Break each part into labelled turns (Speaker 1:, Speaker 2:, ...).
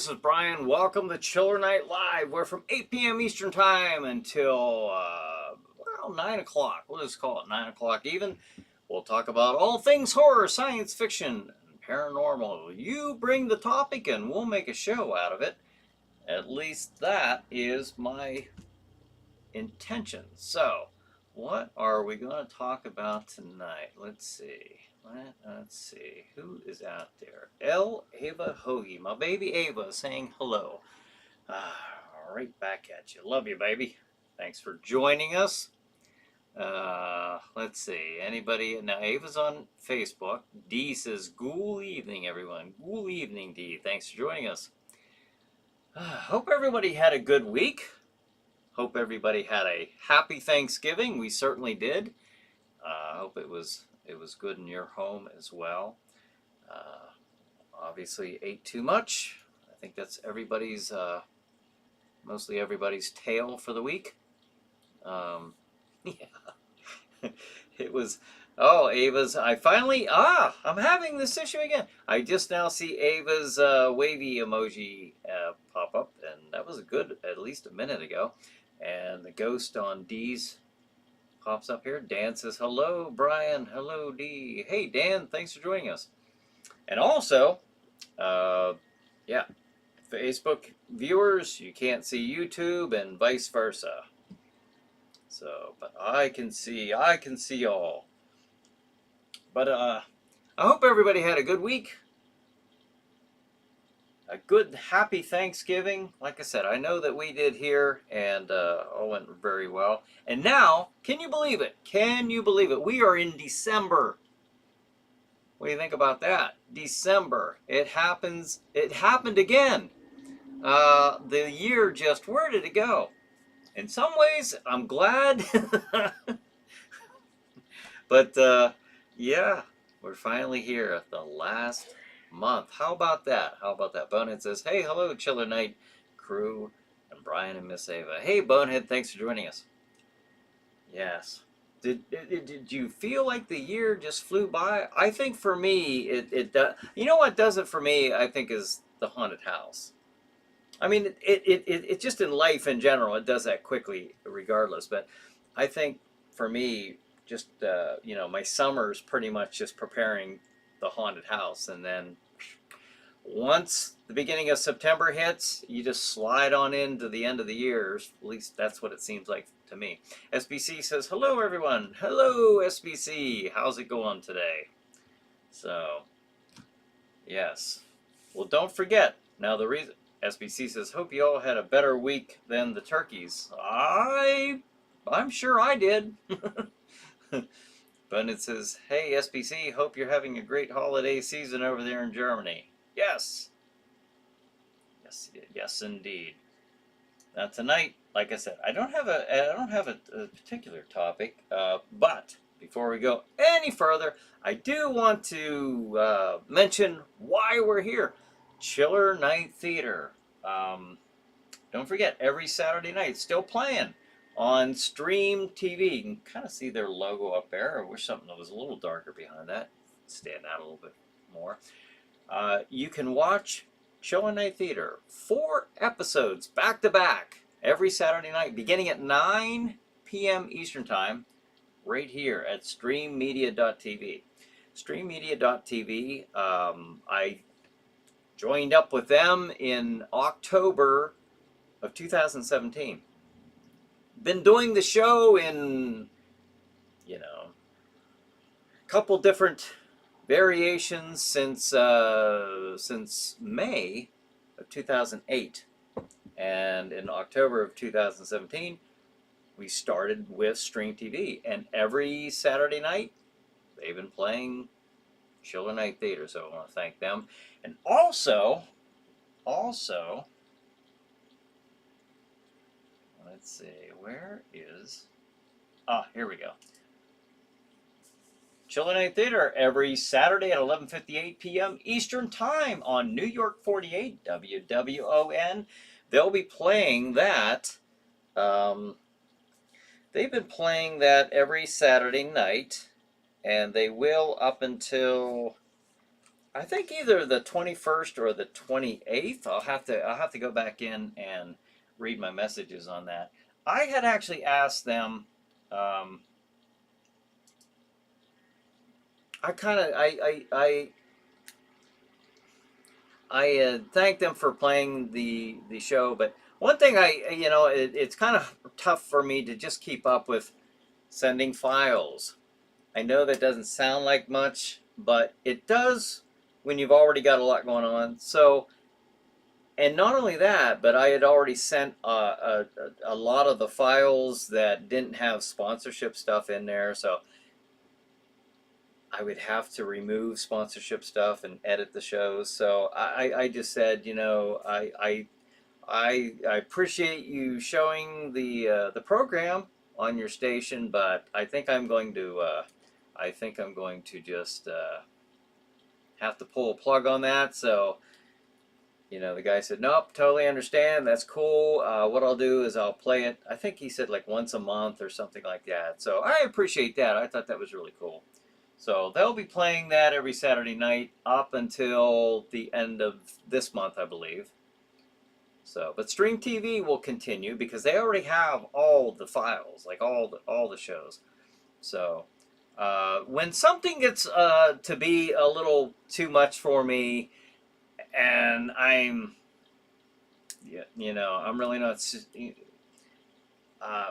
Speaker 1: this is Brian. Welcome to Chiller Night Live. We're from 8 p.m. Eastern Time until, 9 o'clock. We'll just call it 9 o'clock even. We'll talk about all things horror, science fiction, and paranormal. You bring the topic and we'll make a show out of it. At least that is my intention. So, what are we going to talk about tonight? Let's see. Who is out there? Ava Hogue, my baby Ava, saying hello. Right back at you. Love you, baby. Thanks for joining us. Let's see. Anybody? Now, Ava's on Facebook. Dee says, "Good evening, everyone." Good evening, Dee. Thanks for joining us. Hope everybody had a good week. Hope everybody had a happy Thanksgiving. We certainly did. Hope it was good in your home as well. Obviously ate too much. I think that's everybody's, mostly everybody's tale for the week. Yeah. It was, Ava's, I'm having this issue again. I just now see Ava's wavy emoji pop up, and that was good at least a minute ago. And the ghost on Dee's pops up here. Dan says, hello, Brian. Hello, Dee. Hey, Dan, thanks for joining us. And also, Facebook viewers, you can't see YouTube and vice versa. So, but I can see all. But I hope everybody had a good week. A good, happy Thanksgiving. Like I said, I know that we did here, and all went very well. And now, can you believe it? Can you believe it? We are in December. What do you think about that? December. It happens. It happened again. The year just, where did it go? In some ways, I'm glad. But, yeah, we're finally here at the last month. How about that? Bonehead says, hey, hello, Chiller Night crew, and Brian and Miss Ava. Hey, Bonehead, thanks for joining us. Yes. Did you feel like the year just flew by? I think for me, it does. You know what does it for me, I think, is the haunted house. I mean, it just in life in general, it does that quickly regardless. But I think for me, just, my summer's pretty much just preparing the haunted house, and then once the beginning of September hits, you just slide on into the end of the years. At least that's what it seems like to me. SBC says, hello, everyone. Hello, SBC. How's it going today? So, yes. Well, don't forget. Now, the reason SBC says, hope you all had a better week than the turkeys. I'm sure I did. But it says, hey, SBC, hope you're having a great holiday season over there in Germany. Yes. Yes, indeed. Now tonight, like I said, I don't have a particular topic, but before we go any further, I do want to mention why we're here. Chiller Night Theater. Don't forget, every Saturday night, still playing on Stream TV. You can kind of see their logo up there. I wish something that was a little darker behind that. Stand out a little bit more. You can watch Chiller Night Theater, 4 episodes back to back every Saturday night, beginning at 9 p.m. Eastern Time, right here at streammedia.tv. Streammedia.tv, I joined up with them in October of 2017. Been doing the show in, a couple different variations since May of 2008. And in October of 2017, we started with Stream TV. And every Saturday night, they've been playing Chiller Night Theater. So I want to thank them. And also, let's see, where is... here we go. Chiller Night Theater every Saturday at 11:58 p.m. Eastern Time on New York 48 WWON. They'll be playing that. They've been playing that every Saturday night, and they will up until I think either the 21st or the 28th. I'll have to go back in and read my messages on that. I had actually asked them. Um, I kind of I thank them for playing the show, but one thing it's kind of tough for me to just keep up with sending files. I know that doesn't sound like much, but it does when you've already got a lot going on. So, and not only that, but I had already sent a lot of the files that didn't have sponsorship stuff in there. So I would have to remove sponsorship stuff and edit the shows. So I just said, I appreciate you showing the program on your station, but I think I'm going to just have to pull a plug on that. So the guy said, nope, totally understand. That's cool. What I'll do is I'll play it. I think he said like once a month or something like that. So I appreciate that. I thought that was really cool. So they'll be playing that every Saturday night up until the end of this month, I believe. So, but Stream TV will continue because they already have all the files, like all the shows. So, when something gets to be a little too much for me, and I'm really not.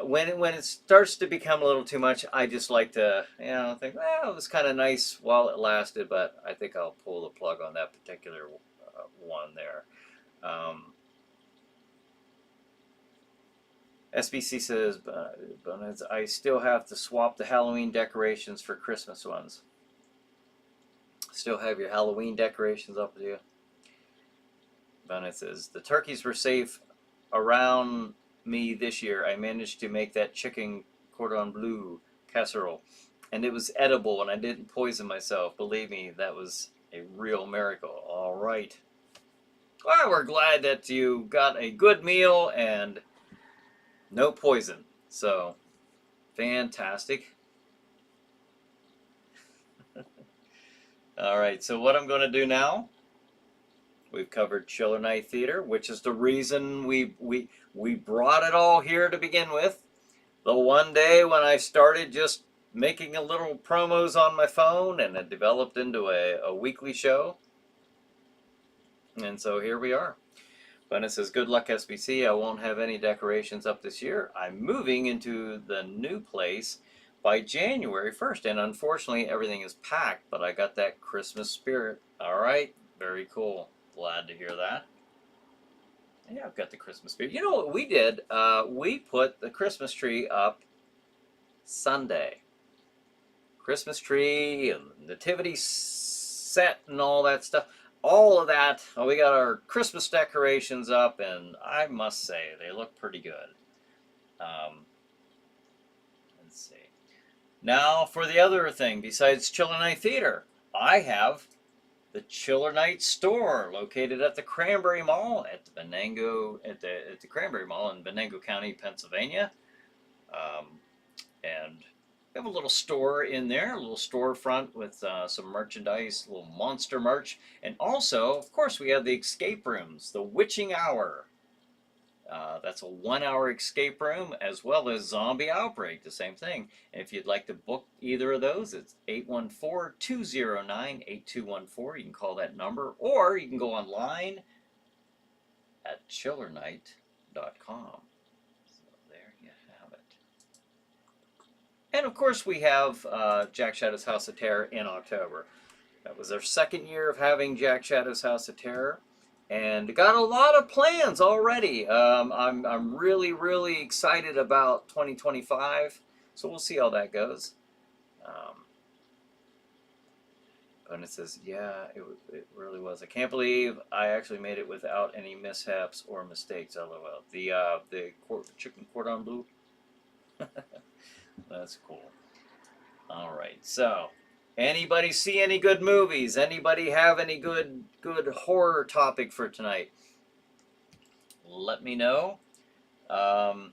Speaker 1: When it starts to become a little too much, I just like to think, well, it was kind of nice while it lasted, but I think I'll pull the plug on that particular one there. SBC says, I still have to swap the Halloween decorations for Christmas ones. Still have your Halloween decorations up with you? Bonnet says, the turkeys were safe around me this year. I managed to make that chicken cordon bleu casserole, and it was edible, and I didn't poison myself. Believe me, that was a real miracle. All right. Well, we're glad that you got a good meal and no poison. So, fantastic. All right, so what I'm going to do now, we've covered Chiller Night Theater, which is the reason we brought it all here to begin with. The one day when I started just making a little promos on my phone, and it developed into a weekly show. And so here we are. But it says, good luck, SBC. I won't have any decorations up this year. I'm moving into the new place by January 1st. And unfortunately, everything is packed. But I got that Christmas spirit. All right. Very cool. Glad to hear that. Yeah, I've got the Christmas spirit. You know what we did? We put the Christmas tree up Sunday. Christmas tree and nativity set and all that stuff. All of that, we got our Christmas decorations up, and I must say, they look pretty good. Let's see. Now, for the other thing, besides Chiller Night Theater, I have the Chiller Night store located at the Cranberry Mall at the Cranberry Mall in Venango County, Pennsylvania. And we have a little store in there, a little storefront with some merchandise, a little monster merch. And also, of course, we have the escape rooms, the Witching Hour. That's a 1-hour escape room, as well as Zombie Outbreak, the same thing. And if you'd like to book either of those, it's 814-209-8214. You can call that number, or you can go online at chillernight.com. And of course we have Jack Shadow's House of Terror in October. That was our second year of having Jack Shadow's House of Terror, and got a lot of plans already. I'm really, really excited about 2025, so we'll see how that goes. And it says, yeah, it really was. I can't believe I actually made it without any mishaps or mistakes. LOL. The chicken cordon bleu. That's cool. All right. So, anybody see any good movies? Anybody have any good horror topic for tonight? Let me know. I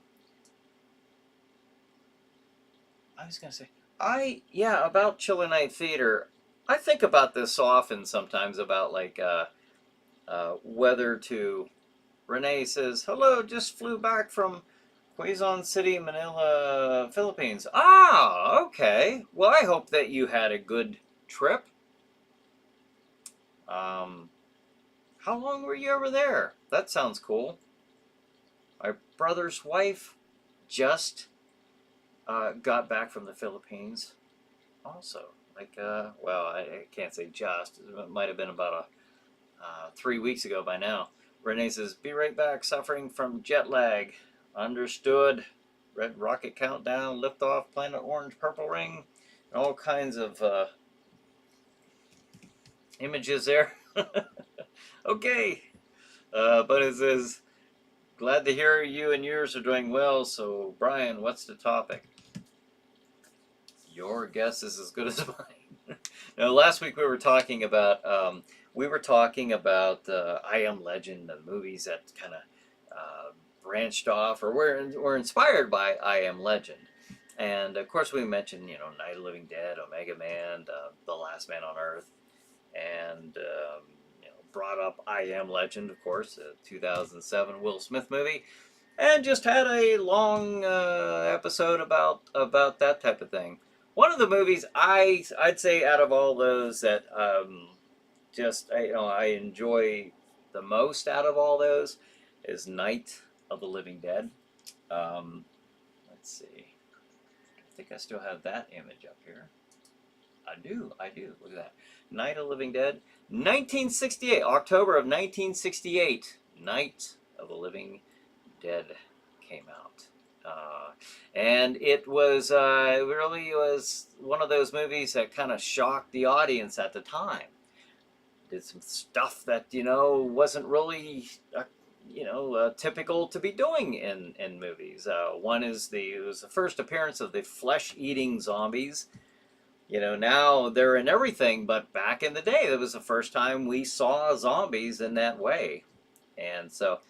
Speaker 1: was gonna say, about Chiller Night Theater. I think about this often sometimes about like whether to. Renee says, "Hello, just flew back from Quezon City, Manila, Philippines." Ah, okay. Well, I hope that you had a good trip. Um, how long were you over there? That sounds cool. My brother's wife just got back from the Philippines. Also, like, well, I can't say just. It might have been about 3 weeks ago by now. Renee says, "Be right back, suffering from jet lag." Understood. Red rocket countdown, liftoff, planet orange, purple ring, and all kinds of images there. Okay. But it says, "Glad to hear you and yours are doing well." So, Brian, what's the topic? Your guess is as good as mine. Now, last week we were talking about I Am Legend, the movies that kind of branched off or were inspired by I Am Legend, and of course we mentioned Night of the Living Dead, Omega Man, The Last Man on Earth, and brought up I Am Legend, of course, the 2007 Will Smith movie, and just had a long episode about that type of thing. One of the movies I'd say out of all those that I enjoy the most out of all those is Night of the Living Dead. Let's see. I think I still have that image up here. I do. Look at that. Night of the Living Dead, 1968, October of 1968. Night of the Living Dead came out. And it really was one of those movies that kind of shocked the audience at the time. Did some stuff that wasn't really typical to be doing in movies. One is it was the first appearance of the flesh-eating zombies. Now they're in everything, but back in the day, it was the first time we saw zombies in that way, and so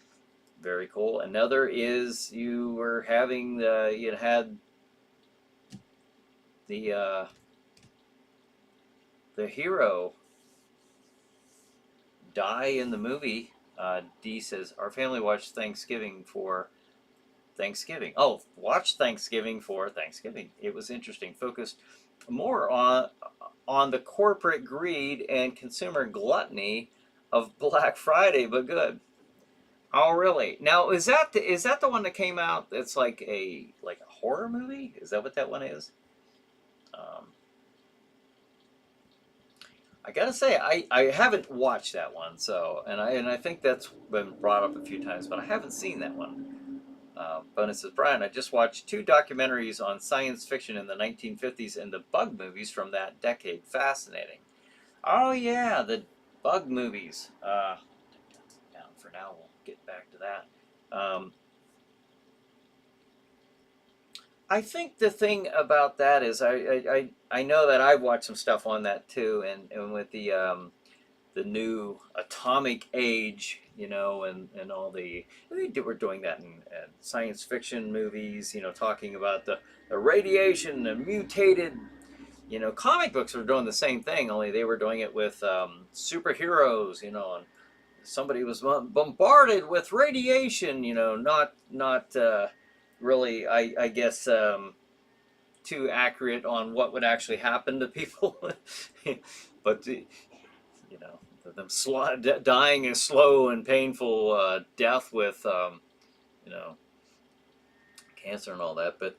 Speaker 1: very cool. Another is you had the hero die in the movie. Dee says, "Our family watched Thanksgiving for Thanksgiving." Oh, watch Thanksgiving for Thanksgiving. It was interesting. Focused more on the corporate greed and consumer gluttony of Black Friday, but good. Oh, really? Now, is that the one that came out? That's like a horror movie. Is that what that one is? Um, I gotta say, I haven't watched that one, so and I think that's been brought up a few times, but I haven't seen that one. Bonus says, "Brian, I just watched 2 documentaries on science fiction in the 1950s and the bug movies from that decade. Fascinating." Oh yeah, the bug movies. Now for now, we'll get back to that. Um, I think the thing about that is I know that I've watched some stuff on that too, and with the new atomic age, and all they were doing that in science fiction movies, talking about the radiation and mutated, comic books were doing the same thing, only they were doing it with superheroes, and somebody was bombarded with radiation, not really, I guess, too accurate on what would actually happen to people, but them dying a slow and painful death with cancer and all that. But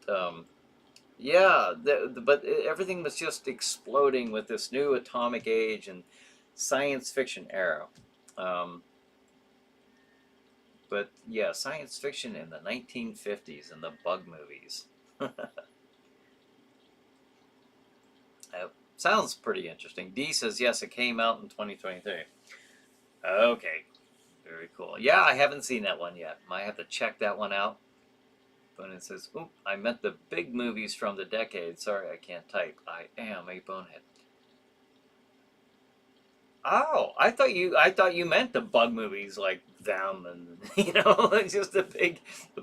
Speaker 1: yeah, but everything was just exploding with this new atomic age and science fiction era. Um, but yeah, science fiction in the 1950s and the bug movies. Sounds pretty interesting. D says, yes, it came out in 2023. Okay, very cool. Yeah, I haven't seen that one yet. Might have to check that one out. But it says, oop, I meant the big movies from the decade. Sorry, I can't type. I am a bonehead. Oh, I thought you meant the bug movies like them and just the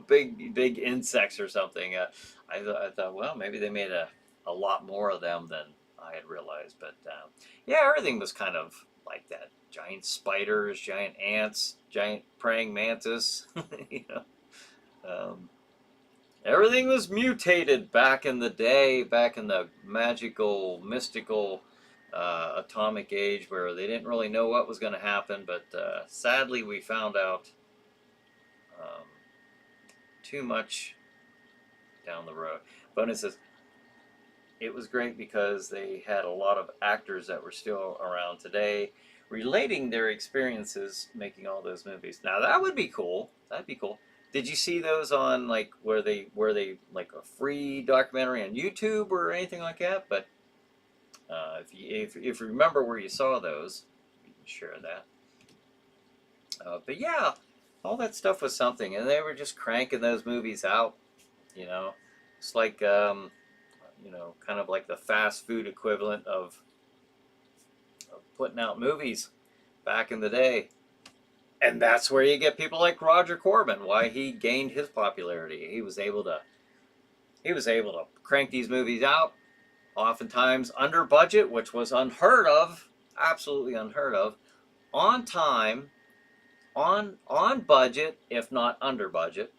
Speaker 1: big insects or something. I thought well maybe they made a lot more of them I had realized. But yeah, everything was kind of like that. Giant spiders, giant ants, giant praying mantis. you know, um, everything was mutated back in the day, back in the magical, mystical atomic age, where they didn't really know what was going to happen. But sadly, we found out um, too much down the road. Bonus says it was great because they had a lot of actors that were still around today relating their experiences making all those movies. Now that would be cool. That'd be cool. Did you see those on like where they like a free documentary on YouTube or anything like that? But if you remember where you saw those, you can share that. But yeah, all that stuff was something, and they were just cranking those movies out. You know, it's like kind of like the fast food equivalent of putting out movies back in the day. And that's where you get people like Roger Corman, why he gained his popularity. He was able to crank these movies out, oftentimes under budget, which was unheard of, absolutely unheard of, on time, on budget, if not under budget.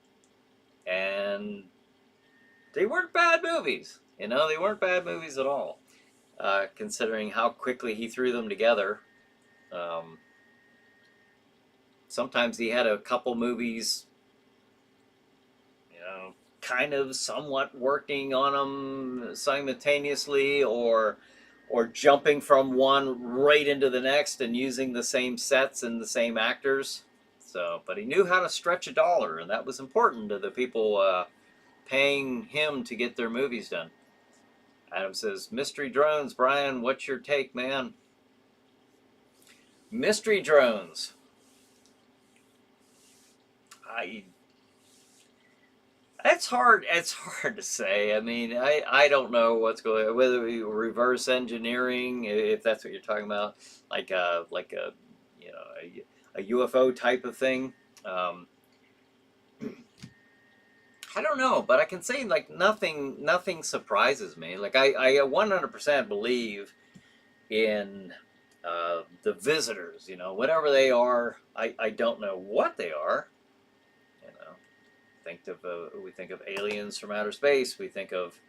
Speaker 1: And they weren't bad movies. They weren't bad movies at all, considering how quickly he threw them together. Sometimes he had a couple movies, kind of somewhat working on them simultaneously, or jumping from one right into the next and using the same sets and the same actors. So, but he knew how to stretch a dollar, and that was important to the people paying him to get their movies done. Adam says, mystery drones. Brian, what's your take, man? Mystery drones. It's hard to say. I mean, I don't know what's going on, whether we reverse engineering, if that's what you're talking about, like a UFO type of thing. I don't know, but I can say like nothing surprises me. Like I 100% believe in the visitors. Whatever they are, I don't know what they are. We think of aliens from outer space. We think of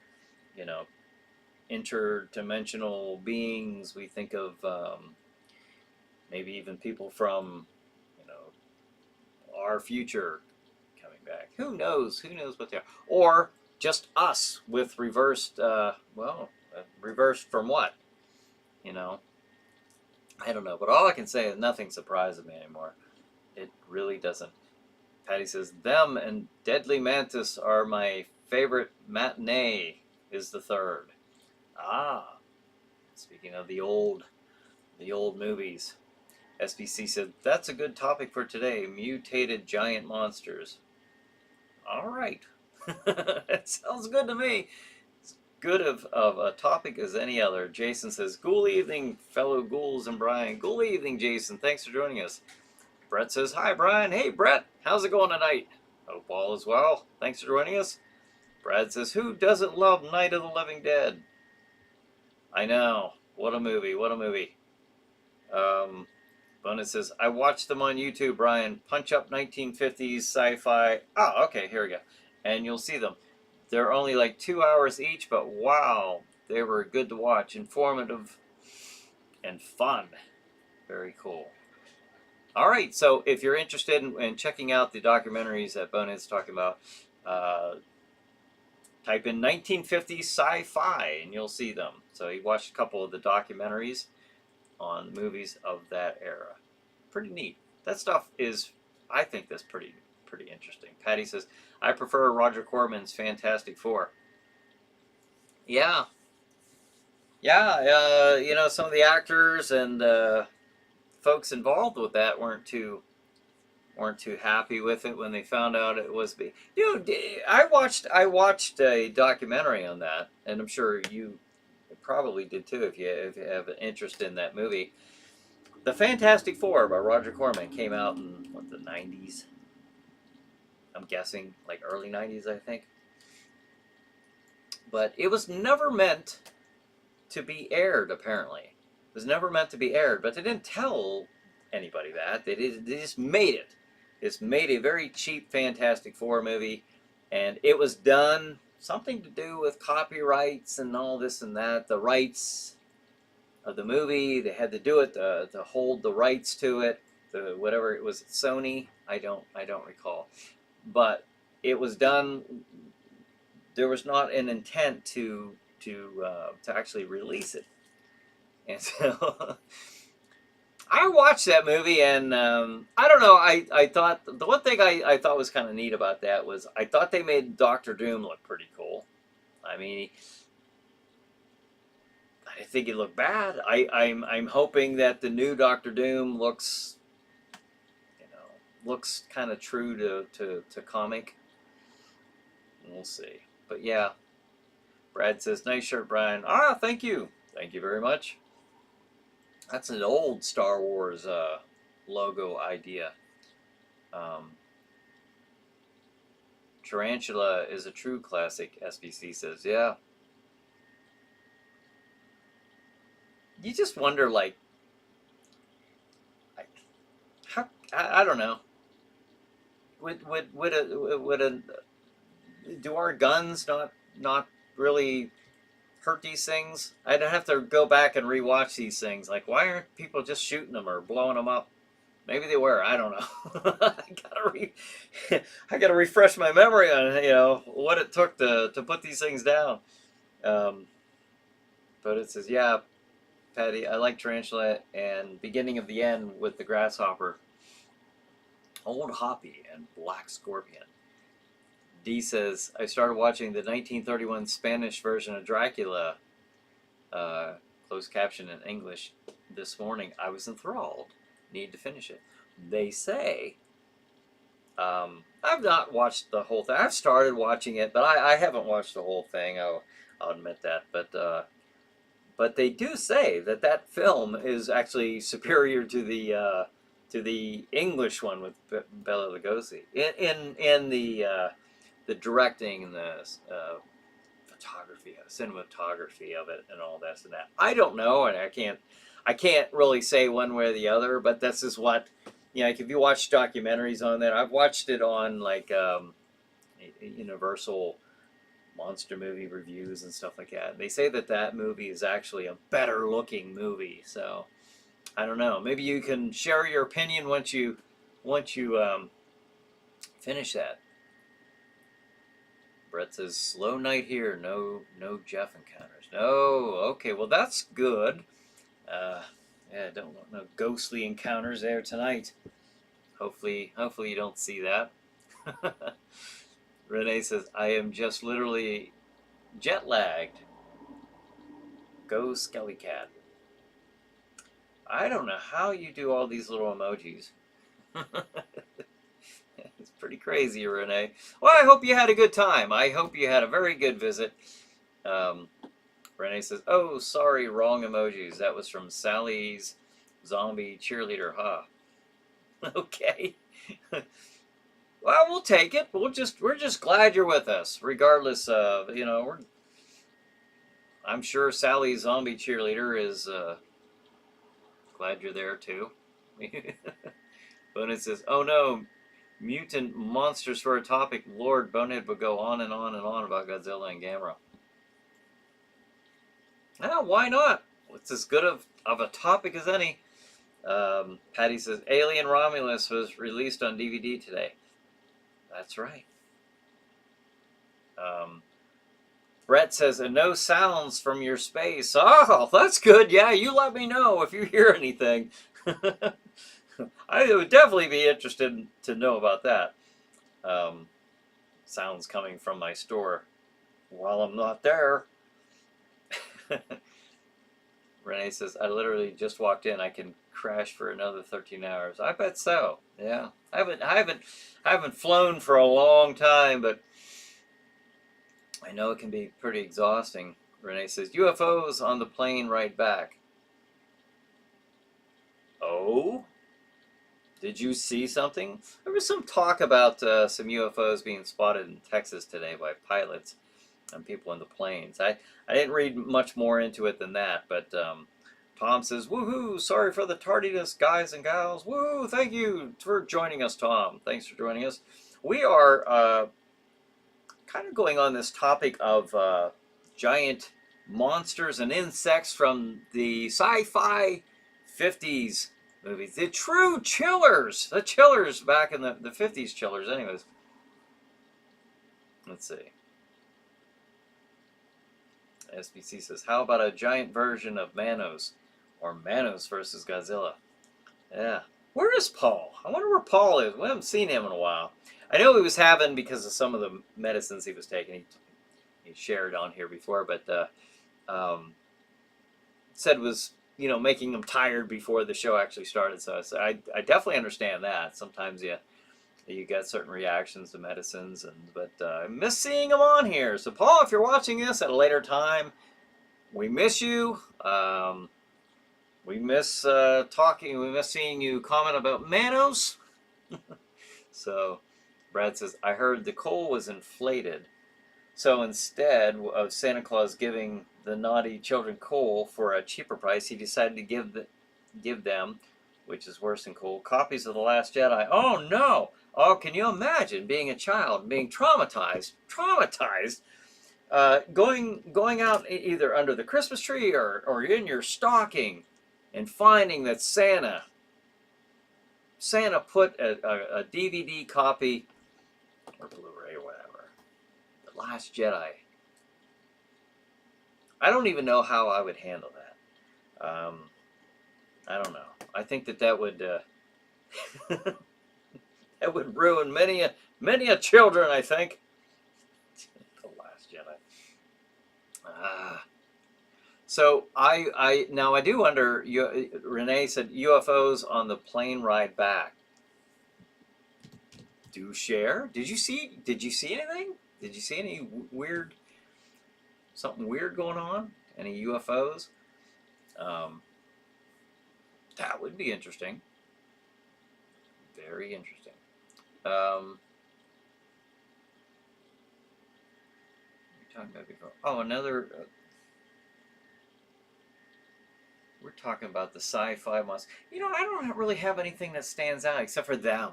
Speaker 1: interdimensional beings. We think of maybe even people from our future coming back. Who knows? Who knows what they are? Or just us with reversed. Reversed from what? I don't know. But all I can say is nothing surprises me anymore. It really doesn't. Patty says, them and Deadly Mantis are my favorite. Matinee is the third. Speaking of the old movies. SBC said, that's a good topic for today. Mutated giant monsters. All right. That sounds good to me. It's good of a topic as any other. Jason says, ghoul evening, fellow ghouls and Brian. Ghoul evening, Jason. Thanks for joining us. Brett says, hi, Brian. Hey, Brett. How's it going tonight? Hope all is well. Thanks for joining us. Brad says, who doesn't love Night of the Living Dead? I know. What a movie. What a movie. Bonus says, I watched them on YouTube, Brian. Punch up 1950s sci-fi. Oh, okay. Here we go. And you'll see them. They're only like 2 hours each, but wow. They were good to watch. Informative and fun. Very cool. All right, so if you're interested in checking out the documentaries that Bonet's talking about, type in 1950s sci-fi and you'll see them. So he watched a couple of the documentaries on movies of that era. Pretty neat. That stuff is, I think that's pretty interesting. Patty says, I prefer Roger Corman's Fantastic Four. Yeah. Yeah, some of the actors and folks involved with that weren't too happy with it when they found out it was. I watched a documentary on that, and I'm sure you probably did too if you have an interest in that movie. The Fantastic Four by Roger Corman came out in the 90s. I'm guessing like early 90s, I think. But it was never meant to be aired, apparently. It was never meant to be aired, but they didn't tell anybody that. They just made it. It's made a very cheap Fantastic Four movie, and it was done something to do with copyrights and all this and that. The rights of the movie, they had to do it to hold the rights to it. Whatever it was, Sony. I don't recall, but it was done. There was not an intent to actually release it, and so I watched that movie, and I don't know. I thought the one thing I thought was kind of neat about that was I thought they made Doctor Doom look pretty cool. I mean, I didn't think he looked bad. I'm hoping that the new Doctor Doom looks kind of true to comic. We'll see. But yeah, Brad says, nice shirt, Brian. Ah, thank you. Thank you very much. That's an old Star Wars logo idea. Tarantula is a true classic, SBC says. Yeah. You just wonder, like, how, I don't know. Do our guns not really hurt these things? I'd have to go back and rewatch these things. Like, why aren't people just shooting them or blowing them up? Maybe they were. I don't know. I gotta refresh my memory on what it took to put these things down. But it says, yeah, Patty, I like Tarantula and Beginning of the End with the Grasshopper, Old Hoppy, and Black Scorpion. D says, I started watching the 1931 Spanish version of Dracula, closed caption in English, this morning. I was enthralled. Need to finish it. They say, I've not watched the whole thing. I've started watching it, but I haven't watched the whole thing. I'll admit that. But they do say that film is actually superior to the English one with Bela Lugosi in the directing and the photography, cinematography of it, and all this and that. I don't know, and I can't really say one way or the other. But this is what, like if you watch documentaries on that, I've watched it on like Universal monster movie reviews and stuff like that. They say that movie is actually a better looking movie. So I don't know. Maybe you can share your opinion once you finish that. Brett says, slow night here. No Jeff encounters. No. Okay. Well, that's good. Yeah, don't want no ghostly encounters there tonight. Hopefully you don't see that. Renee says, I am just literally jet lagged. Go Skelly Cat. I don't know how you do all these little emojis. It's pretty crazy, Renee. Well, I hope you had a good time. I hope you had a very good visit. Renee says, oh, sorry, wrong emojis. That was from Sally's zombie cheerleader, huh? Okay. Well, we'll take it. We're just glad you're with us, regardless of, I'm sure Sally's zombie cheerleader is glad you're there too. Bonehead says, oh no, mutant monsters for a topic. Lord, Bonehead would go on and on and on about Godzilla and Gamera. Well, why not? It's as good of a topic as any. Patty says, Alien Romulus was released on DVD today. That's right. Brett says, and no sounds from your space. Oh, that's good. Yeah, you let me know if you hear anything. I would definitely be interested to know about that. Sounds coming from my store while I'm not there. Renee says, I literally just walked in. I can crash for another 13 hours. I bet so. Yeah. I haven't flown for a long time, but I know it can be pretty exhausting. Renee says, UFOs on the plane right back. Oh? Did you see something? There was some talk about some UFOs being spotted in Texas today by pilots. and people in the plains. I didn't read much more into it than that, but Tom says, woohoo, sorry for the tardiness, guys and gals. Woo, thank you for joining us, Tom. Thanks for joining us. We are kind of going on this topic of giant monsters and insects from the sci-fi 50s movies. The true chillers. The chillers back in the 50s chillers, anyways. Let's see. SBC says, how about a giant version of Manos? Or Manos versus Godzilla? Yeah. Where is Paul? I wonder where Paul is. We haven't seen him in a while. I know he was having, because of some of the medicines he was taking, he shared on here before, but said was, making him tired before the show actually started. So I definitely understand that. Sometimes you get certain reactions to medicines, but I miss seeing him on here. So Paul, if you're watching this at a later time, we miss you. We miss talking. We miss seeing you comment about Manos. So Brad says, I heard the coal was inflated. So instead of Santa Claus giving the naughty children coal for a cheaper price, he decided to give them, which is worse than coal, copies of The Last Jedi. Oh no! Oh, can you imagine being a child, being traumatized, going out either under the Christmas tree or in your stocking, and finding that Santa put a DVD copy or Blu-ray or whatever, The Last Jedi. I don't even know how I would handle that. I don't know. I think that would that would ruin many a children, I think. The Last Jedi. So now I do wonder. Renee said UFOs on the plane ride back. Do share? Did you see anything? Did you see any something weird going on? Any UFOs? That would be interesting. Very interesting. You're talking about before. Oh, another. We're talking about the sci-fi monsters. I don't really have anything that stands out except for them.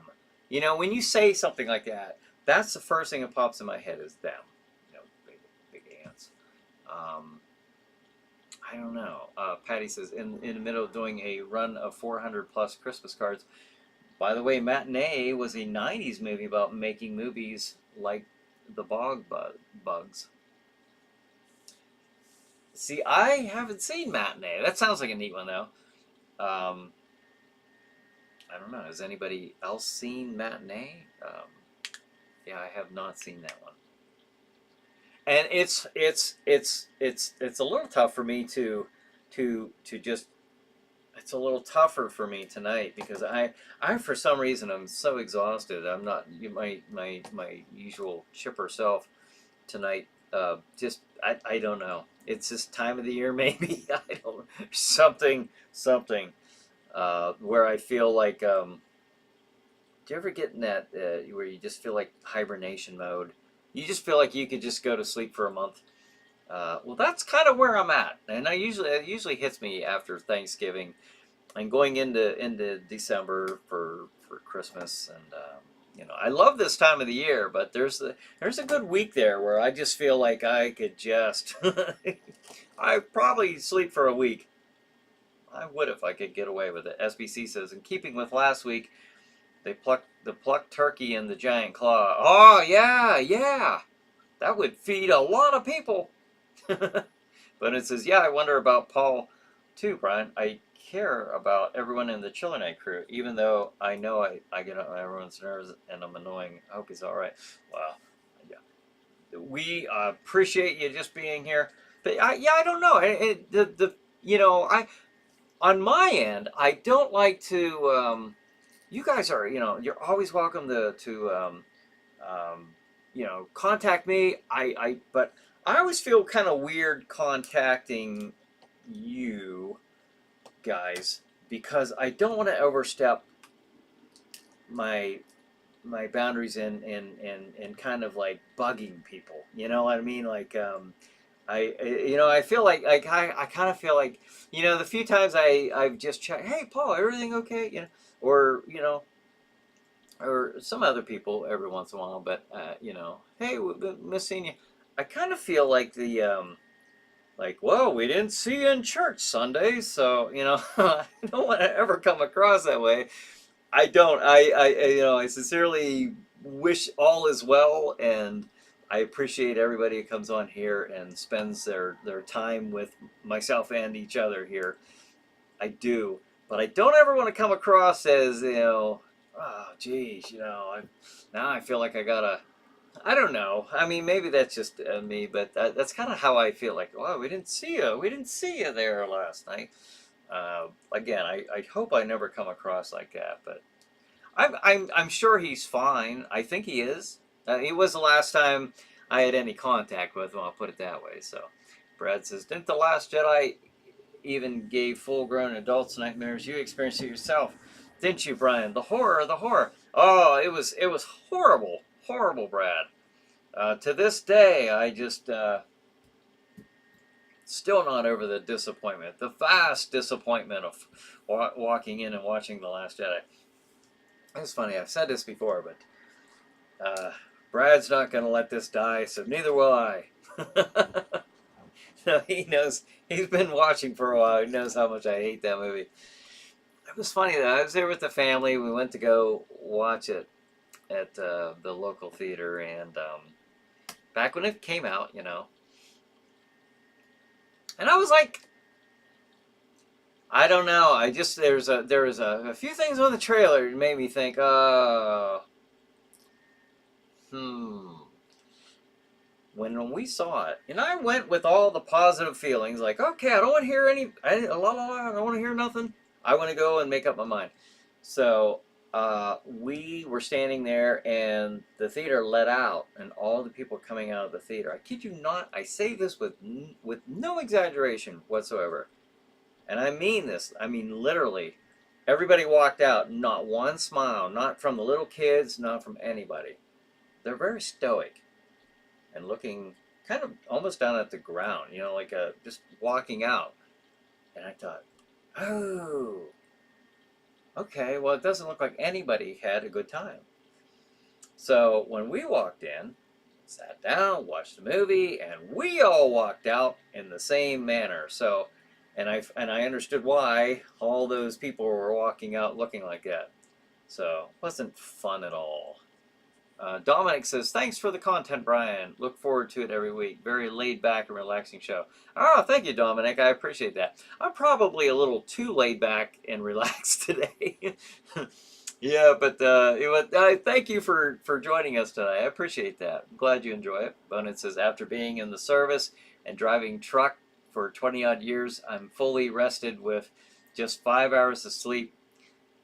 Speaker 1: When you say something like that, that's the first thing that pops in my head is them. Big ants. I don't know. Patty says, in the middle of doing a run of 400 plus Christmas cards. By the way, Matinee was a 90s movie about making movies like The Bog Bugs. See, I haven't seen Matinee. That sounds like a neat one, though. I don't know. Has anybody else seen Matinee? Yeah, I have not seen that one. And it's a little tough for me to just. It's a little tougher for me tonight because I for some reason I'm so exhausted. I'm not my usual chipper self tonight. I don't know. It's this time of the year, maybe. I don't something where I feel like. Do you ever get in that where you just feel like hibernation mode? You just feel like you could just go to sleep for a month. Well, that's kind of where I'm at, and it usually hits me after Thanksgiving, and going into December for Christmas, and I love this time of the year, but there's a good week there where I just feel like I could just I probably sleep for a week. I would if I could get away with it. SBC says, in keeping with last week, they plucked the plucked turkey and the giant claw. Oh yeah, that would feed a lot of people. But it says, yeah, I wonder about Paul too, Brian. I care about everyone in the Chiller Night crew, even though I know I get on everyone's nerves and I'm annoying. I hope he's all right. Well, yeah, we appreciate you just being here. But I don't know. I on my end, I don't like to. You guys are, you're always welcome to contact me. But I always feel kind of weird contacting you guys because I don't want to overstep my my boundaries and kind of like bugging people. You know what I mean? Like I feel like I kind of feel like, the few times I've just checked, hey Paul, everything okay? Or or some other people every once in a while, but hey, we've been missing you. I kind of feel like like, whoa, we didn't see you in church Sunday, so I don't want to ever come across that way. I don't. I sincerely wish all is well, and I appreciate everybody who comes on here and spends their time with myself and each other here. I do, but I don't ever want to come across as oh geez, now I feel like I gotta. I don't know. I mean, maybe that's just me, but that's kind of how I feel. Like, wow, we didn't see you. We didn't see you there last night. Again, I hope I never come across like that, but I'm sure he's fine. I think he is. He was the last time I had any contact with him. I'll put it that way. So, Brad says, "Didn't the Last Jedi even gave full-grown adults nightmares? You experienced it yourself, didn't you, Brian? The horror, the horror. Oh, it was horrible, horrible, Brad. To this day, I just still not over the disappointment, the vast disappointment of walking in and watching The Last Jedi. It's funny, I've said this before, but Brad's not going to let this die, so neither will I. No, he knows. He's been watching for a while. He knows how much I hate that movie. It was funny, though. I was there with the family. We went to go watch it at the local theater, and back when it came out, and I was like, I don't know. I just there was a few things on the trailer that made me think, When we saw it, and I went with all the positive feelings, like, okay, I don't want to hear I don't want to hear nothing. I want to go and make up my mind. So we were standing there, and the theater let out, and all the people coming out of the theater. I kid you not. I say this with no exaggeration whatsoever. And I mean this. I mean literally. Everybody walked out. Not one smile. Not from the little kids. Not from anybody. They're very stoic and looking kind of almost down at the ground. Like just walking out. And I thought, oh, okay. Well, it doesn't look like anybody had a good time. So when we walked in, sat down, watched the movie, and we all walked out in the same manner. So. And I understood why all those people were walking out looking like that. So it wasn't fun at all. Dominic says, thanks for the content, Brian. Look forward to it every week. Very laid back and relaxing show. Oh, thank you, Dominic. I appreciate that. I'm probably a little too laid back and relaxed today. Yeah, but thank you for joining us today. I appreciate that. I'm glad you enjoy it. Bonin says, after being in the service and driving truck for 20-odd years, I'm fully rested with just 5 hours of sleep.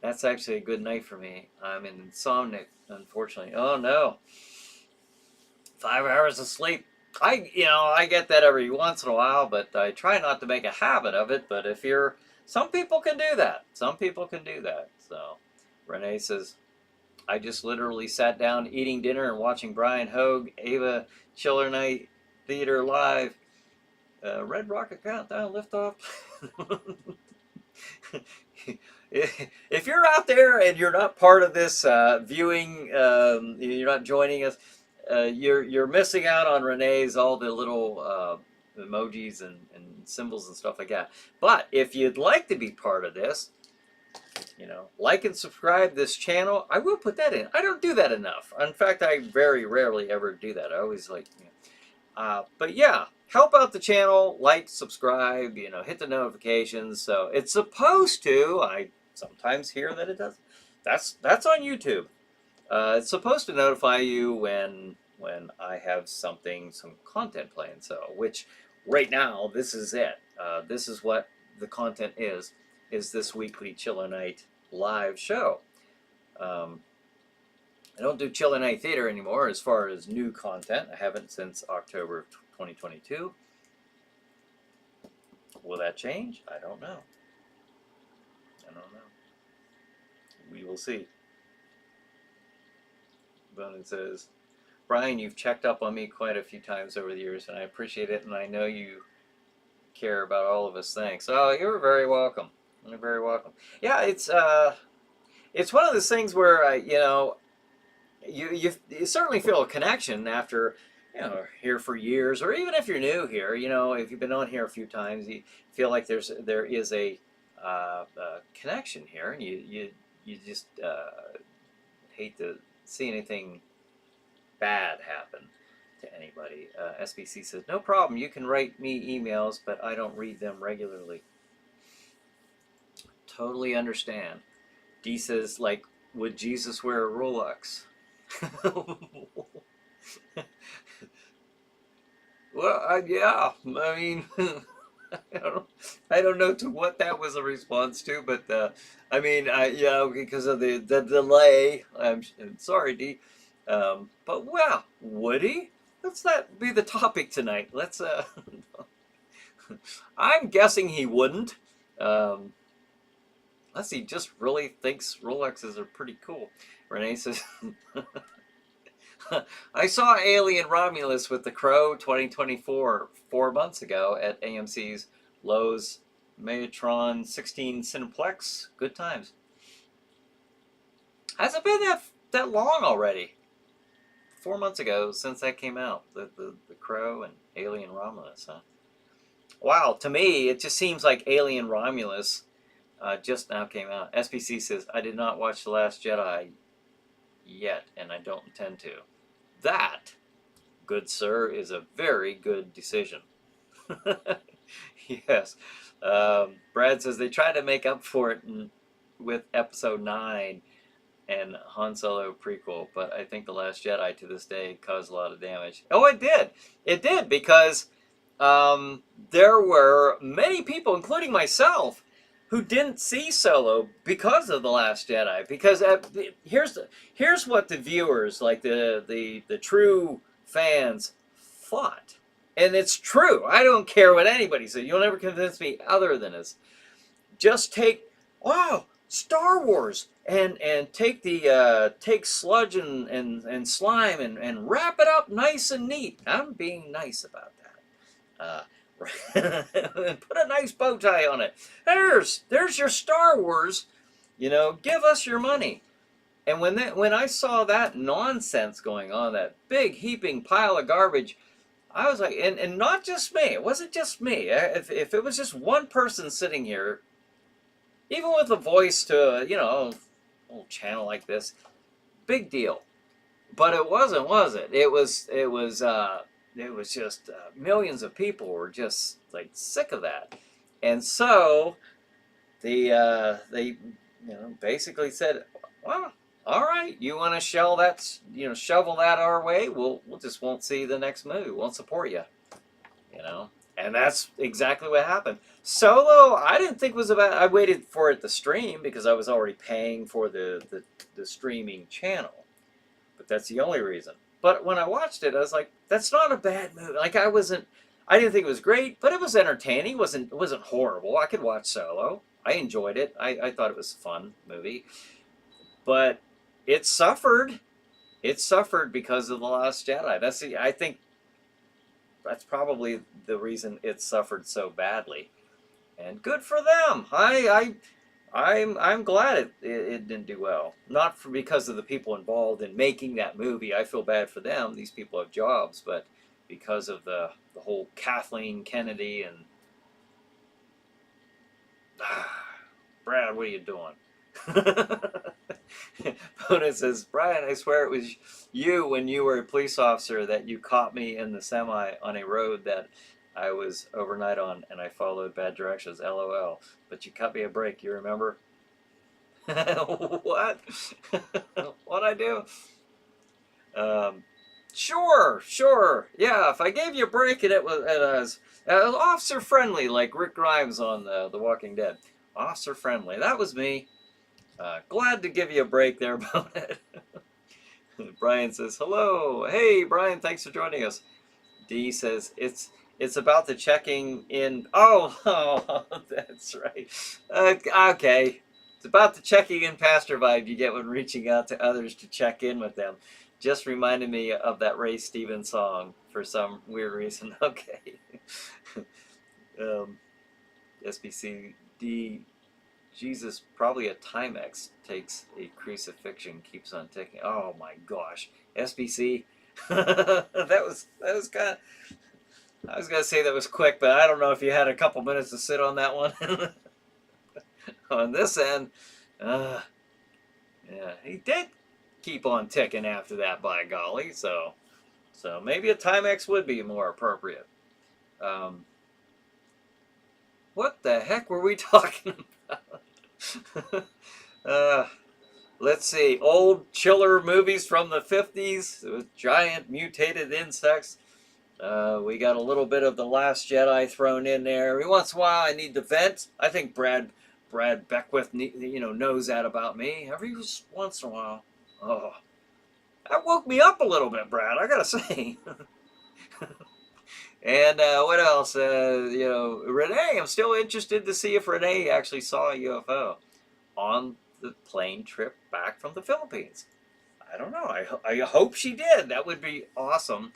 Speaker 1: That's actually a good night for me. I'm an insomniac, unfortunately. Oh, no. 5 hours of sleep. I get that every once in a while, but I try not to make a habit of it. But some people can do that. Some people can do that. So, Renee says, I just literally sat down eating dinner and watching Bryan Hogue, Ava Chiller Night Theater Live. Red Rocket Countdown Liftoff. If you're out there and you're not part of this viewing, you're not joining us, you're missing out on Renee's all the little emojis and symbols and stuff like that. But if you'd like to be part of this, like and subscribe this channel. I will put that in. I don't do that enough. In fact, I very rarely ever do that. I always but yeah, help out the channel, like, subscribe, hit the notifications. So it's supposed to, I sometimes hear that it does. That's on YouTube. It's supposed to notify you when I have some content playing. So, which right now, this is it. This is what the content is this weekly Chiller Night live show. I don't do Chiller Night Theater anymore as far as new content. I haven't since October of 2022. Will that change? I don't know. We will see. Bonin says, Brian, you've checked up on me quite a few times over the years, and I appreciate it, and I know you care about all of us. Thanks. Oh, you're very welcome. You're very welcome. Yeah, it's one of those things where you certainly feel a connection after here for years, or even if you're new here, if you've been on here a few times, you feel like there is a connection here, and you just hate to see anything bad happen to anybody. SBC says, no problem, you can write me emails, but I don't read them regularly. Totally understand. D says, like, would Jesus wear a Rolex? Well, yeah, I mean, I don't know to what that was a response to, but I mean, because of the delay, I'm sorry, D. But well, would he? Let's not be the topic tonight. Let's. I'm guessing he wouldn't. Unless he just really thinks Rolexes are pretty cool. Renee says, I saw Alien Romulus with the Crow 2024 4 months ago at AMC's Lowe's Mayatron 16 Cineplex. Good times. Has it been that long already? 4 months ago since that came out. The Crow and Alien Romulus, huh? Wow, to me, it just seems like Alien Romulus just now came out. SPC says, I did not watch The Last Jedi yet, and I don't intend to. That, good sir, is a very good decision. Yes. Brad says they tried to make up for it with Episode 9 and Han Solo prequel, but I think The Last Jedi to this day caused a lot of damage. Oh, it did. It did, because there were many people, including myself, who didn't see Solo because of The Last Jedi. Because here's what the viewers, like the true fans, thought. And it's true. I don't care what anybody says. You'll never convince me other than this. Just take, Star Wars, and take take sludge and slime and wrap it up nice and neat. I'm being nice about that. Put a nice bow tie on it. There's your Star Wars. Give us your money. And when I saw that nonsense going on, that big heaping pile of garbage, I was like, and not just me. It wasn't just me. If it was just one person sitting here, even with a voice to a little channel like this, big deal. But it wasn't, was it? It was just millions of people were just like sick of that, and so they basically said, well, all right, you want to shovel that our way, we'll just won't see the next movie, won't support you, and that's exactly what happened. Solo, I didn't think was about. I waited for it to stream because I was already paying for the streaming channel, but that's the only reason. But when I watched it, I was like, that's not a bad movie. Like, I didn't think it was great, but it was entertaining. It wasn't horrible. I could watch Solo. I enjoyed it. I thought it was a fun movie. But it suffered. It suffered because of The Last Jedi. I think that's probably the reason it suffered so badly. And good for them. I'm glad it didn't do well. Not because of the people involved in making that movie. I feel bad for them. These people have jobs, but because of the whole Kathleen Kennedy and Brad, what are you doing? Bona says, Brian, I swear it was you when you were a police officer that you caught me in the semi on a road that I was overnight on, and I followed bad directions, LOL. But you cut me a break, you remember? What? What'd I do? Sure. Yeah, if I gave you a break and it was officer friendly, like Rick Grimes on The Walking Dead. Officer friendly. That was me. Glad to give you a break there about it. Brian says, hello. Hey, Brian, thanks for joining us. D says, it's about the checking in. Oh, that's right. Okay. It's about the checking in pastor vibe you get when reaching out to others to check in with them. just reminded me of that Ray Stevens song for some weird reason. Okay. um, SBCD, Jesus, probably a Timex takes a crucifixion, keeps on ticking. Oh my gosh. SBC. that was kind of, I was gonna say that was quick, but I don't know if you had a couple minutes to sit on that one. On this end, uh, yeah, he did keep on ticking after that, by golly. So maybe a Timex would be more appropriate. Um, what the heck were we talking about? uh, let's see, old chiller movies from the 50s with giant mutated insects. We got a little bit of The Last Jedi thrown in there. Every once in a while, I need to vent. I think Brad Beckwith, knows that about me. Every once in a while, oh, that woke me up a little bit, Brad. I gotta say. And what else? Renee. I'm still interested to see if Renee actually saw a UFO on the plane trip back from the Philippines. I don't know. I hope she did. That would be awesome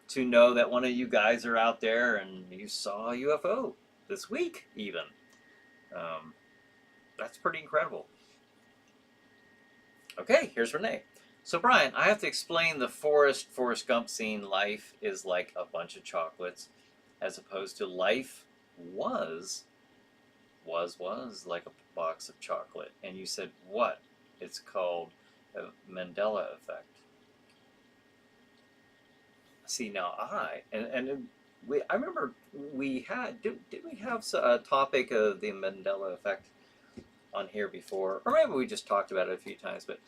Speaker 1: to know that one of you guys are out there and you saw a UFO this week, even. That's pretty incredible. Okay, here's Renee. So, Brian, I have to explain the Forrest Gump scene. Life is like a bunch of chocolates, as opposed to life was like a box of chocolate. And you said, what? It's called a Mandela effect. See, now I remember we had, did we have a topic of the Mandela effect on here before? Or maybe we just talked about it a few times, but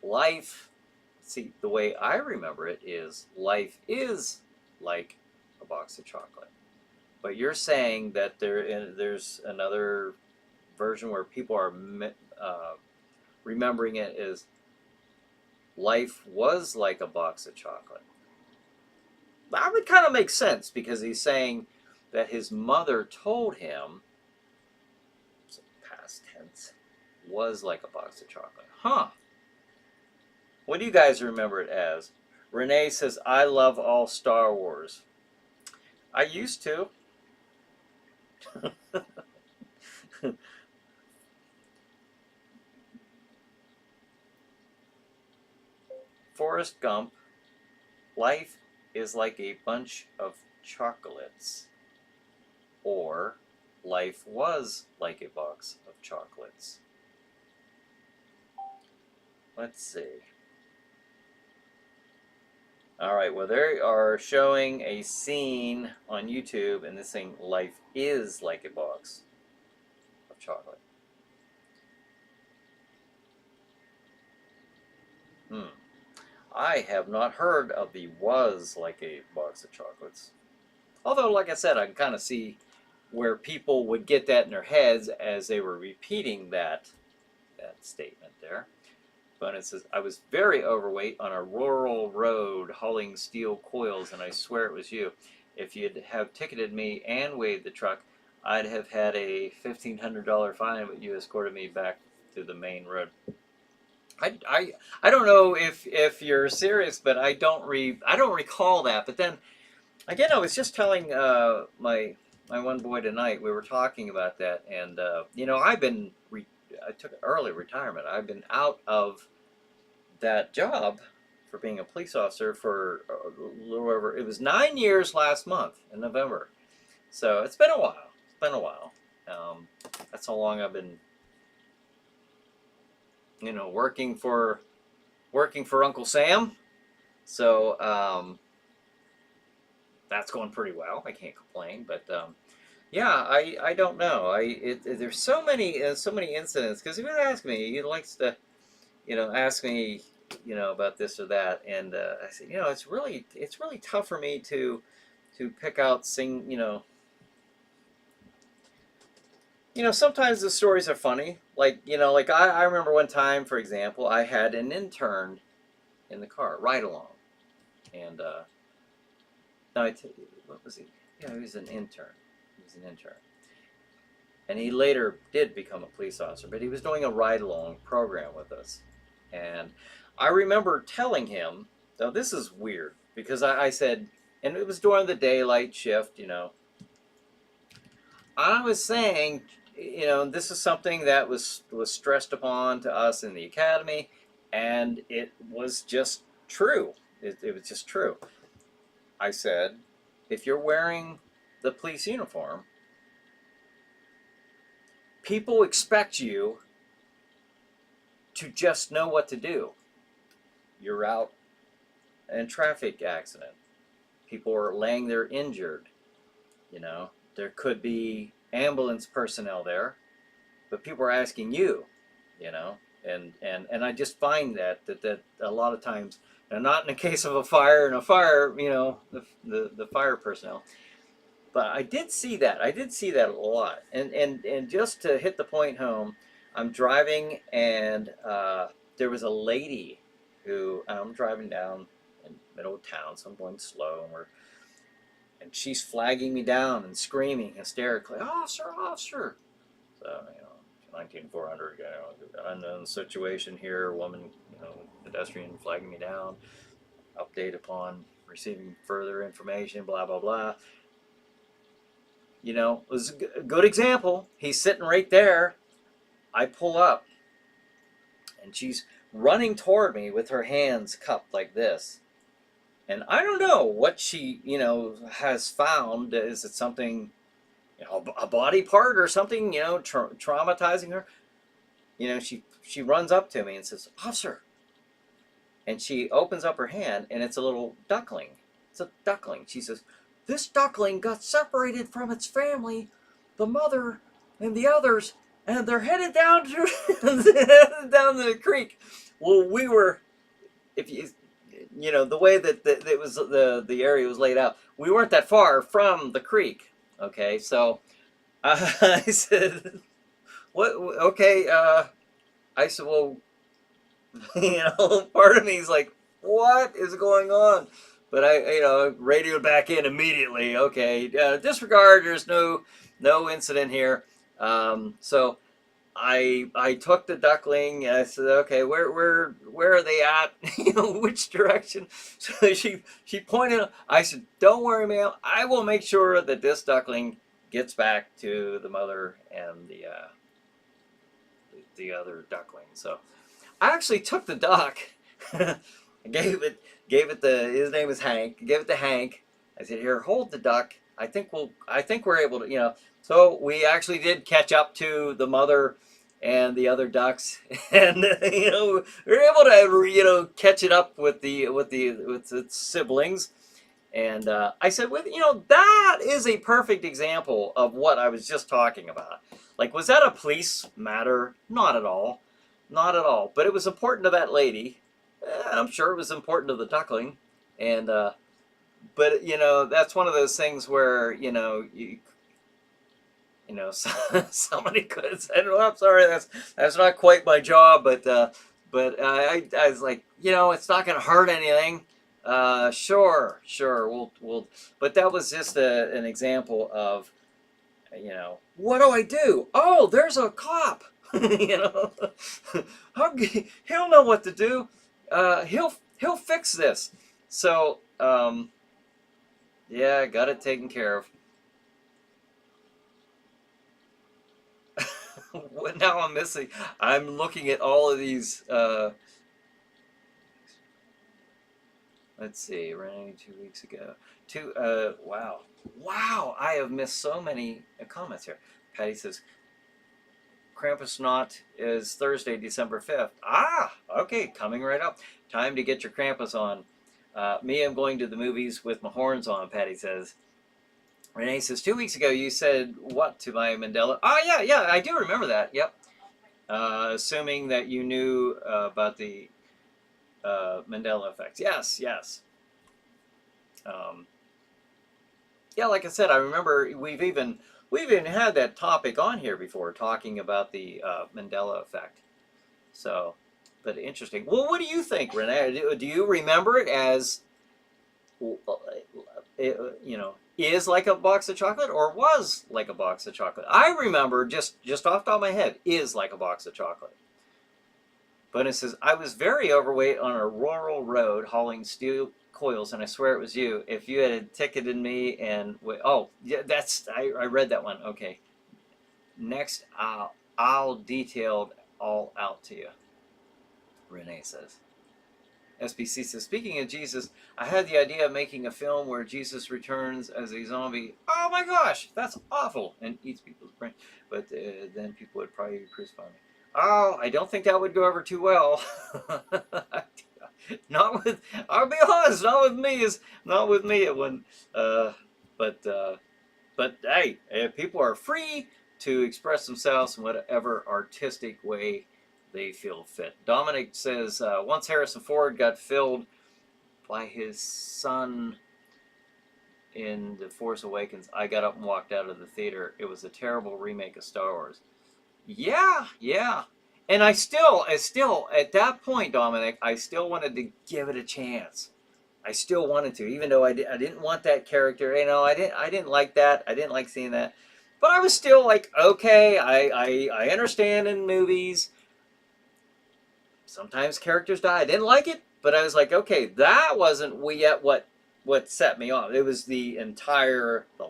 Speaker 1: life, see, the way I remember it is life is like a box of chocolate. But you're saying that there's another version where people are remembering it as life was like a box of chocolate. That would kind of make sense because he's saying that his mother told him, so past tense, was like a box of chocolate. Huh. What do you guys remember it as? Renee says, I love all Star Wars. I used to. Forrest Gump, life is like a bunch of chocolates. Or life was like a box of chocolates. Let's see. All right, well, they are showing a scene on YouTube, and this thing, life is like a box of chocolate. I have not heard of the was like a box of chocolates. Although, like I said, I can kind of see where people would get that in their heads as they were repeating that statement there. But it says, I was very overweight on a rural road hauling steel coils, and I swear it was you. If you'd have ticketed me and weighed the truck, I'd have had a $1,500 fine, but you escorted me back to the main road. I don't know if you're serious, but I don't recall that. But then again, I was just telling my one boy tonight. We were talking about that, and I took an early retirement. I've been out of that job for being a police officer for a little over. It was 9 years last month in November, so it's been a while. That's how long I've been, working for Uncle Sam. So that's going pretty well. I can't complain, but yeah, I don't know. There's so many incidents because he would ask me. He likes to, ask me, about this or that, and I said, it's really tough for me to pick out sometimes the stories are funny. Like I remember one time, for example, I had an intern in the car, ride along, and what was he? Yeah, he was an intern. And he later did become a police officer, but he was doing a ride-along program with us. And I remember telling him, now this is weird, because I said, and it was during the daylight shift, I was saying, this is something that was stressed upon to us in the academy, and it was just true. It was just true. I said, if you're wearing the police uniform, people expect you to just know what to do. You're out in a traffic accident. People are laying there injured. There could be ambulance personnel there, but people are asking you, and I just find that a lot of times, and not in the case of a fire, the fire personnel, but I did see that. I did see that a lot. And just to hit the point home, I'm driving, and there was a lady who, I'm driving down in the middle of town, so I'm going slow, and she's flagging me down and screaming hysterically, "Officer, officer!" So, 19400, unknown situation here, woman, pedestrian flagging me down, update upon receiving further information, blah, blah, blah. It was a good example. He's sitting right there. I pull up, and she's running toward me with her hands cupped like this. And I don't know what she, has found. Is it something, a body part or something, traumatizing her? She runs up to me and says, "Officer." And she opens up her hand, and it's a little duckling. It's a duckling. She says, "This duckling got separated from its family, the mother and the others, and they're headed down down the creek." Well, we were, if you, the way that it was, the area was laid out, we weren't that far from the creek. Okay, so I said, "What?" Okay, I said, "Well," part of me is like, "What is going on?" But I radioed back in immediately. Okay, disregard. There's no incident here. So I took the duckling, and I said, "Okay, where are they at? Which direction?" So she pointed. I said, "Don't worry, ma'am. I will make sure that this duckling gets back to the mother and the other duckling." So I actually took the duck. gave it his name is Hank. Gave it to Hank. I said, "Here, hold the duck. I think we're able to, So we actually did catch up to the mother and the other ducks, and we were able to catch it up with its siblings. And I said, that is a perfect example of what I was just talking about. Like, was that a police matter? Not at all. Not at all. But it was important to that lady. I'm sure it was important to the duckling. And, but, that's one of those things where, somebody could have said, "Well, I'm sorry, that's not quite my job," but I was like, it's not going to hurt anything. Sure, we'll. But that was just an example of, what do I do? Oh, there's a cop. He'll know what to do. He'll fix this. So, yeah, got it taken care of. Now I'm looking at all of these, let's see, running 2 weeks ago. Wow, I have missed so many comments here. Patty says, Krampusnacht is Thursday, December 5th. Okay, coming right up. Time to get your Krampus on. Me, I'm going to the movies with my horns on, Patty says. Renee says, 2 weeks ago you said what to my Mandela? Oh, yeah, I do remember that. Yep. Assuming that you knew about the Mandela effect. Yes. Yeah, like I said, I remember we've even had that topic on here before, talking about the Mandela effect. So, but interesting. Well, what do you think, Renee? Do you remember it as, is like a box of chocolate, or was like a box of chocolate? I remember, just off the top of my head, is like a box of chocolate. Bonus says, I was very overweight on a rural road hauling steel coils, and I swear it was you. If you had ticketed me and oh yeah, I read that one. Okay, next I'll detail all out to you. Renee says. SBC says, speaking of Jesus, I had the idea of making a film where Jesus returns as a zombie. Oh my gosh, that's awful, and eats people's brain. But then people would probably crucify me. Oh, I don't think that would go over too well. Not with, I'll be honest, not with me. It wouldn't. But hey, people are free to express themselves in whatever artistic way they feel fit. Dominic says, once Harrison Ford got filled by his son in The Force Awakens, I got up and walked out of the theater. It was a terrible remake of Star Wars. Yeah, yeah. And I still, at that point, Dominic, I still wanted to give it a chance. I still wanted to, even though I didn't want that character. You know, I didn't like that. I didn't like seeing that. But I was still like, okay, I understand in movies, sometimes characters die. I didn't like it, but I was like, okay, that wasn't yet what set me off. It was the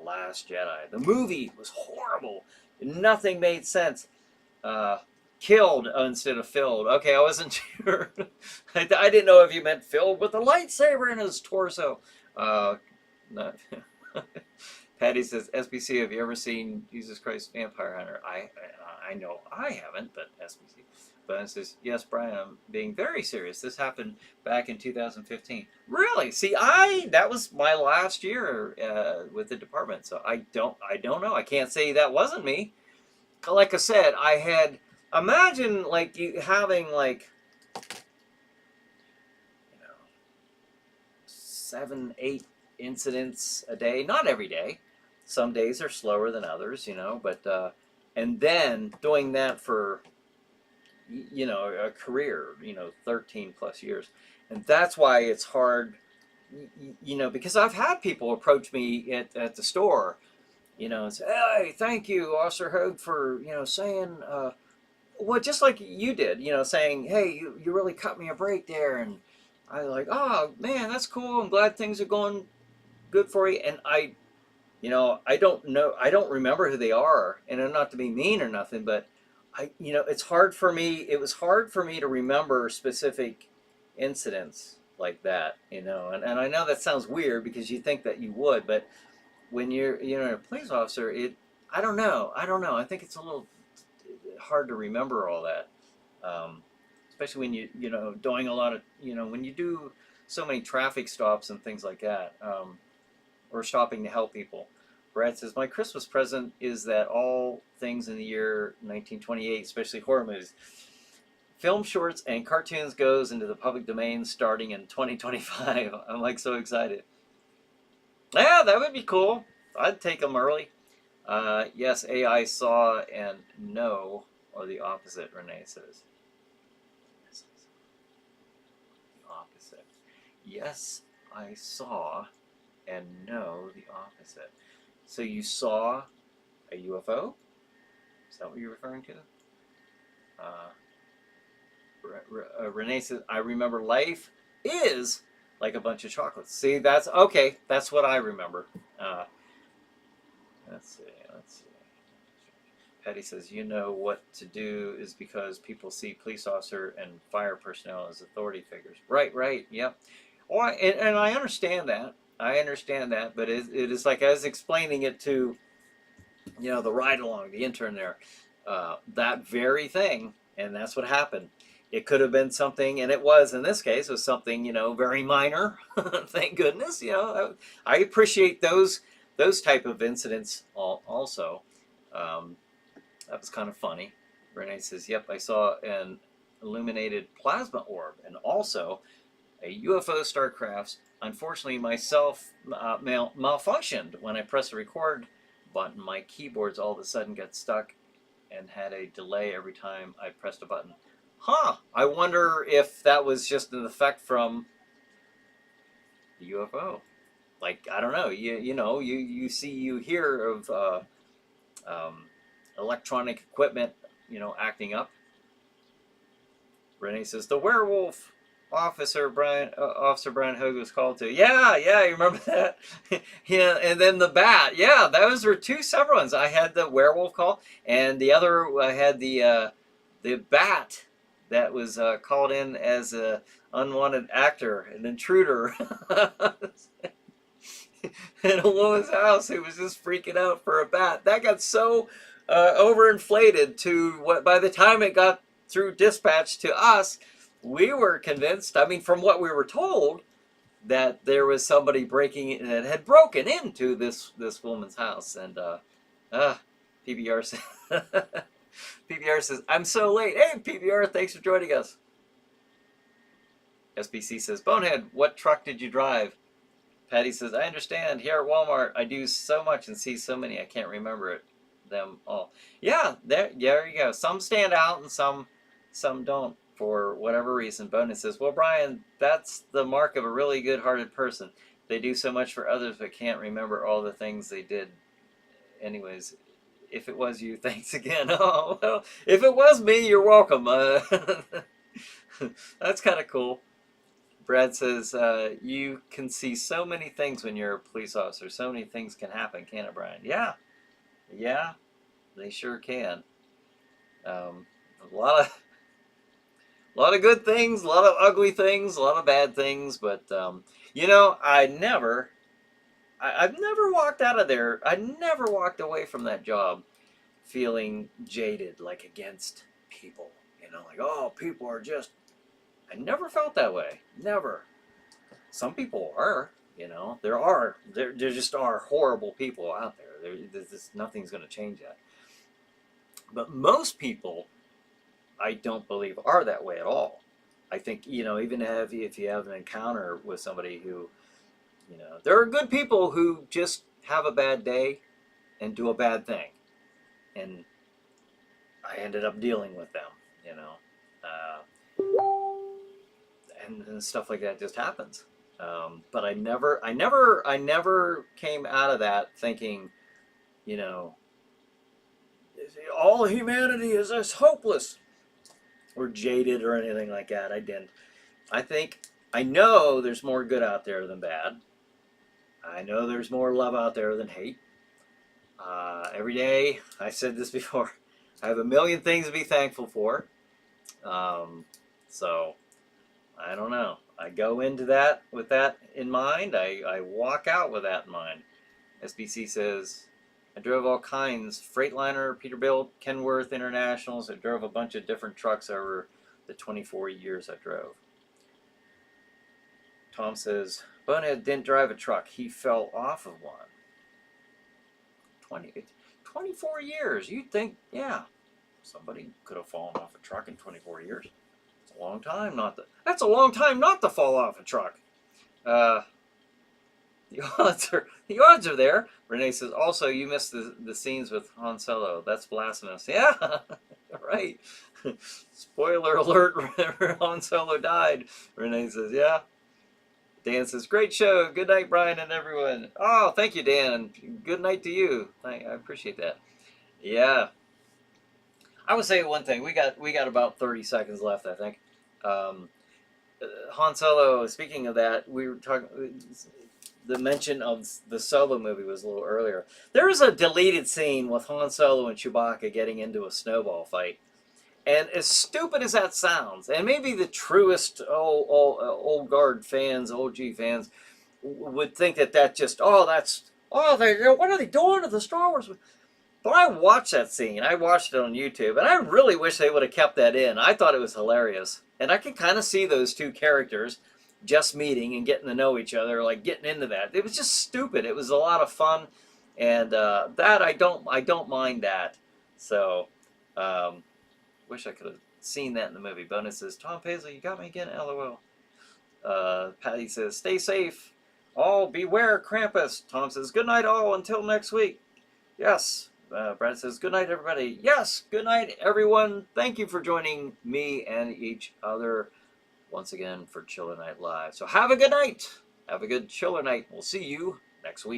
Speaker 1: Last Jedi. The movie was horrible. Nothing made sense. Killed instead of filled. Okay, I wasn't sure. I didn't know if you meant filled with a lightsaber in his torso. Not. Patty says, SBC, have you ever seen Jesus Christ Vampire Hunter? I know I haven't, but SBC. But it says, yes, Brian, I'm being very serious. This happened back in 2015. Really? See, that was my last year with the department, so I don't know. I can't say that wasn't me. Like I said, I had, imagine like you having like, 7, 8 incidents a day. Not every day. Some days are slower than others, but and then doing that for a career, 13 plus years. And that's why it's hard, because I've had people approach me at the store, and say, hey, thank you, Officer Hogue, for, saying, well, just like you did, saying, hey, you really cut me a break there. And I like, oh, man, that's cool. I'm glad things are going good for you. And I don't know, I don't remember who they are. And not to be mean or nothing, but it's hard for me. It was hard for me to remember specific incidents like that, and I know that sounds weird because you think that you would, but when you're, a police officer, I don't know. I think it's a little hard to remember all that, especially when doing a lot of, when you do so many traffic stops and things like that, or stopping to help people. Brad says, my Christmas present is that all things in the year 1928, especially horror movies, film shorts and cartoons goes into the public domain starting in 2025. I'm like so excited. Yeah, that would be cool. I'd take them early. Yes, AI saw and no, or the opposite, Renee says. The opposite. Yes, I saw and no, the opposite. So you saw a UFO? Is that what you're referring to? Renee says, I remember life is like a bunch of chocolates. See, that's okay. That's what I remember. Let's see. Patty says, you know what to do is because people see police officer and fire personnel as authority figures. Right. Yep. Oh, and I understand that. But it is like I was explaining it to, the ride-along, the intern there, that very thing, and that's what happened. It could have been something, and it was, in this case, was something, very minor. Thank goodness, I appreciate those type of incidents also. That was kind of funny. Renee says, yep, I saw an illuminated plasma orb, and also a UFO starcraft. Unfortunately, myself malfunctioned when I pressed the record button. My keyboards all of a sudden got stuck and had a delay every time I pressed a button. I wonder if that was just an effect from the UFO. Like, I don't know. You hear of electronic equipment, acting up. Renee says, the werewolf Officer Bryan Hogue was called to. Yeah, you remember that? Yeah, and then the bat. Yeah, those were two separate ones. I had the werewolf call, and the other I had the bat that was called in as a unwanted actor, an intruder in a woman's house who was just freaking out for a bat. That got so overinflated to what by the time it got through dispatch to us, we were convinced, I mean, from what we were told, that there was somebody that had broken into this woman's house. And PBR says, PBR says, I'm so late. Hey, PBR, thanks for joining us. SBC says, Bonehead, what truck did you drive? Patty says, I understand. Here at Walmart, I do so much and see so many, I can't remember them all. Yeah, there you go. Some stand out and some don't for whatever reason. Bonehead says, well, Brian, that's the mark of a really good-hearted person. They do so much for others but can't remember all the things they did. Anyways, if it was you, thanks again. Oh, well, if it was me, you're welcome. That's kind of cool. Brad says, you can see so many things when you're a police officer. So many things can happen, can't it, Brian? Yeah, they sure can. A lot of good things, a lot of ugly things, a lot of bad things. But, you know, I've never walked out of there. I never walked away from that job feeling jaded, like against people. You know, like, oh, people are just... I never felt that way. Never. Some people are, you know. There just are horrible people out there. Nothing's going to change that. But most people, I don't believe, are that way at all. I think, you know, even if you have an encounter with somebody who, you know, there are good people who just have a bad day and do a bad thing. And I ended up dealing with them, you know. And stuff like that just happens. But I never came out of that thinking, you know, all humanity is as hopeless or jaded or anything like that. I didn't. I know there's more good out there than bad. I know there's more love out there than hate. Every day, I said this before, I have a million things to be thankful for. So, I don't know. I go into that with that in mind. I walk out with that in mind. SBC says, I drove all kinds. Freightliner, Peterbilt, Kenworth Internationals. I drove a bunch of different trucks over the 24 years I drove. Tom says, Bonehead didn't drive a truck. He fell off of one. 24 years. You'd think, yeah, somebody could have fallen off a truck in 24 years. It's a long time not to... That's a long time not to fall off a truck. The odds are there. Renee says, also, you missed the scenes with Han Solo. That's blasphemous. Yeah, right. Spoiler alert, Han Solo died. Renee says, yeah. Dan says, great show. Good night, Brian and everyone. Oh, thank you, Dan. Good night to you. I appreciate that. Yeah. I would say one thing. We got about 30 seconds left, I think. Han Solo, speaking of that, we were talking... The mention of the Solo movie was a little earlier. There is a deleted scene with Han Solo and Chewbacca getting into a snowball fight. And as stupid as that sounds, and maybe the truest old guard fans, OG fans, would think that just, what are they doing to the Star Wars? But I watched that scene. I watched it on YouTube, and I really wish they would have kept that in. I thought it was hilarious. And I can kind of see those two characters just meeting and getting to know each other, like getting into that. It was just stupid. It was a lot of fun, and that I don't mind that. So, wish I could have seen that in the movie. Bonus says, Tom Paisley, you got me again, LOL. Patty says, stay safe. All beware Krampus. Tom says, good night all until next week. Yes. Brad says, good night everybody. Yes, good night everyone. Thank you for joining me and each other once again for Chiller Night Live. So have a good night. Have a good Chiller Night. We'll see you next week.